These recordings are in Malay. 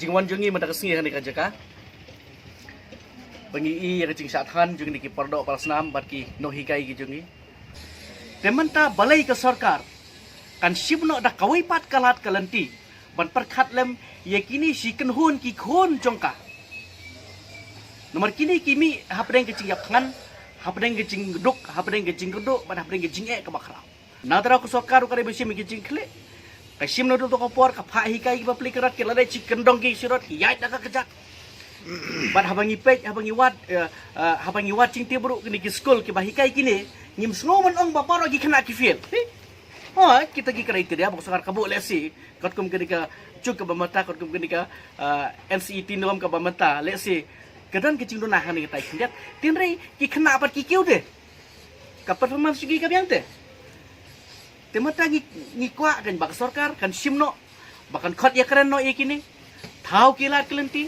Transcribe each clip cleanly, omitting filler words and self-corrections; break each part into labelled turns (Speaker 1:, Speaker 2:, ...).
Speaker 1: jingwan jungi mendak singi hani kajaka bangi I yang jing sathan jungi ki pardo palsnam bat ki nohikai ki jungi temanta balai ke sarkar kan sibno da kawai pat kalat kalanti ban perkhat lem yakini si kenhun ki khon jongka nomor kini kimi hapdeng ke cing yapngan hapdeng ke cing duk hapdeng ke cing geduk ban hapdeng ke cing ke bakra nadra ku sarkar kare besi mi ke cing khle kasim no to kopor ka pha hikai ki bapli kerat ke ladai cik kendong ki sirot yai da ka kejak ban habangi pej habangi wat cing tibru kini ki skul ki bahikai kini ngim snowman ong baparo ki kena ki fiel oh kita ki krai dia bok sakar kabu lesi kot kum kini ka cuk ka bamata kot kum kini ka NCET nom ka bamata lesi kedan ki cing do nah ni tai kindat tinrei ki kena apa ki kiu de ka performance ki ka biang te temata ngi kwa kan bak sarkar kan simno bakan khot ya keren no ikini thau kilat kelenti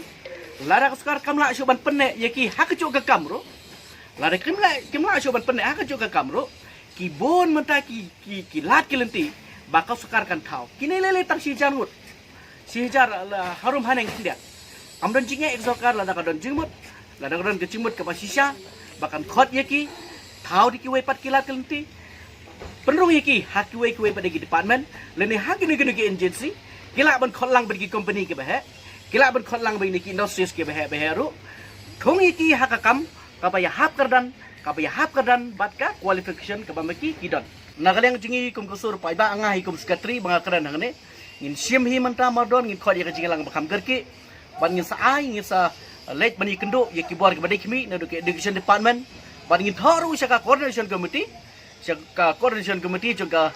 Speaker 1: lara sarkar kamla suban penne yaki hak cu ga kamro lara kimla suban penne hak cu ga kamro ki bon menta ki lat kelenti bakal sarkar kan thau kini lele tang si jangut si jar harum haneng kindia amdan jinge ek sarkar lada kadon jingmut lada kadon ke jingmut ke pasisya bakan khot yaki thau di ki wei pat kilat kelenti penrung yaki haki wei pada ki department lene haki ni ki agency kila ban khotlang bagi company ke bah kila ban khotlang bagi ki industries ke bah ru thong yaki hakakam kapaya hap kardan batka qualification ke bamaki kidon nagaleng jingi kum kusur paiba anga hikum sekretari banga karan hangne ngin sim hi manta mardon ngin khot yaka jingalang bakam gerki ban ngin sa ai ngin sa late bani kendo yaki bor ke badai kimi na ke education department ban ngin thoru saka coordination committee coordination committee juga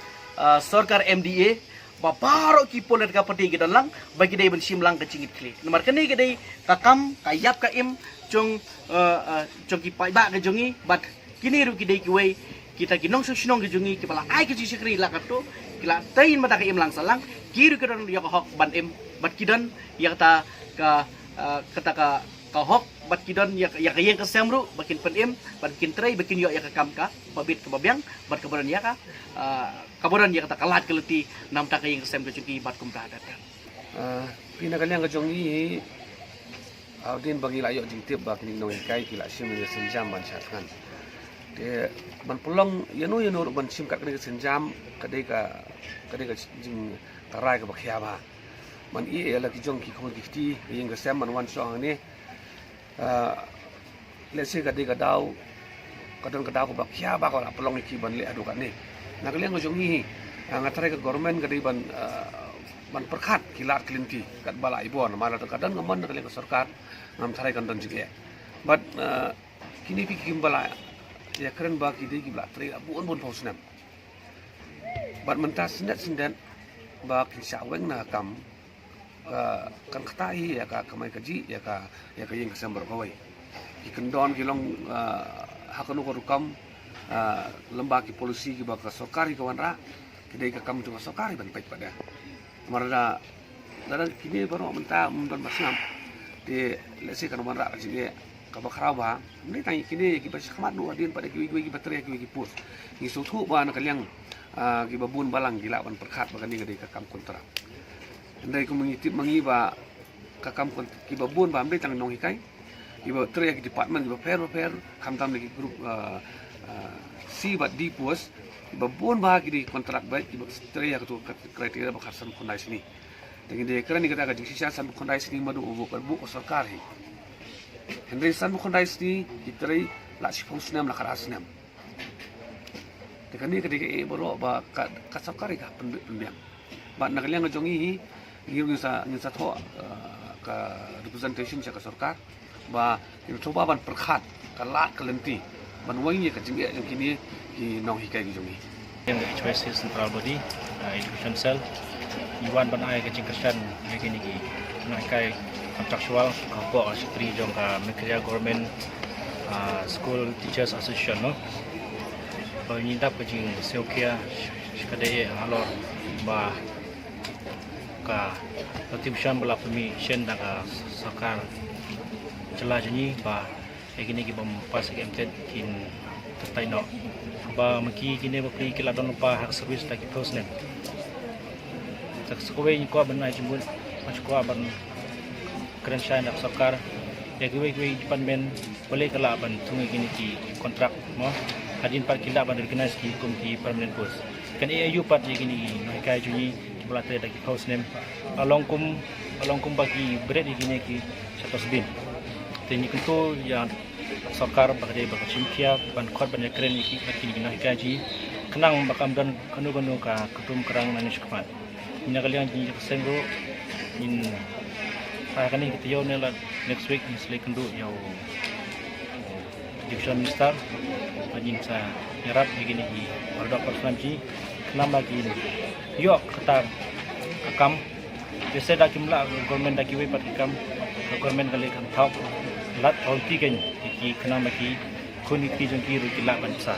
Speaker 1: sarkar MDA baparo ki polet ka pati gidan lang bagi dai ben simlang ka cingit kli nomor kene ke dai kakam kayap ka im chung ki pai ba ka jungi bat kini ru ki dai ki wei kita ki nong sunong ki jungi ki pala ai ki sikri la ka to kila tain mata ka im lang salang kiru ka don ya ka hok ban im bat kidan ya ta ka kata ka hok bat kidon ya yang kesemru bakin penim bakin tray bakin yo ya ka kamka babit ke babyang bat kabaran ya ka kabaran ya kata kalat keleti nam ta ka yang kesem ke cuki bat kum tadat
Speaker 2: pinagalyang ka jongi audin bagi layo jingtip bak ning nong kai kila sim ni senjam ban satkan de ban pulong yanu ban sim kat ni senjam kadai ka jing tarai ka bakhya ba man I la ki jong ki khon ki ti yang kesem man wan song ni let's say kadang kadang ko bakya ba ko apolong ki ban le adu kan ni nagaleng ko jongi ngatare ka government kadai ban perkhat kilat kelinti kat bala ibon mala kadang ngamon nagaleng ko sarkar ngam thare kan don jige but kini pi kim bala ya keren ba ki di bla tre bon pausnam but mentas net sindan ba ki saweng na kam kan katahi ya ka kamai kaji ya ka yang kesembar kawai ikendon kilong hakanu ko rukam lembaki polisi ki baka sokari kawan ra kedai ka kam cuma sokari ban pait pada marada daran kini baru menta mundan basnam de lesi kan man ra ji ka bakrawa ni tangi kini ki bas khamat nu adin pada ki baterai ki pus ni sutu ba na kalyang ki babun balang gila ban perkhat bakan ni kedai ka kam kontrak andai ko mangiba kakam kon kibabun ba amdai tang nong hikai iba teriak department iba per kamtam lagi grup si bat di pos iba bon ba ki di kontrak baik iba teriak tu kriteria bakar san kondai sini dengan dia kerana kita agak jingsi san kondai sini madu ubu perbu sarkar hi andai san kondai sini kitrai la sifung senam la karasnam dengan ni ketika baru ba ka sarkar ka pendiam ba nagaliang jongi hi ngirung sa tho ka representation sa sarkar ba coba ban perkhat kalat kelenti ban wangi ka jinge yang kini ki nong hikai ki jongi
Speaker 3: yang choices central body education cell iwan ban ai ka jingkashan yang kini ki nakai contractual ka po secretary jong ka Mekeria government school teachers association no ba nyindap ka jing seokia kadai alor ba ka notification bala permission daga sarkar celah jeni ba ekini ki bam pas ke MTED kin tertai no ba maki kini ba pri kila don pa hak service lagi post nem tak sekowe ni ko ban ai jimbun mas ko ban kerensya nak sokar ya gue department boleh kelak ban tungai gini ki kontrak mo hadin par kila ban recognize ki kum ki permanent post kan AIU part je gini no kai juni bola tadi lagi post name along kum bagi berat gini ki satu sebin tini kuntu yang sokar bakade bakacimkia ban khot ban keren ki kini no kai ji kenang bakam dan kanu ka kutum kerang manis kemat ina kalian ji kesenggo in saya kan kita yo nela next week ni selai kendu yo division minister ajin sa nyerap begini di produk personaji kenam lagi yo kata akam biasa dah kimla government dah kiwai pat kam government kali kan thau lat onti kan ki kenam lagi kuniti jongki rukila bansa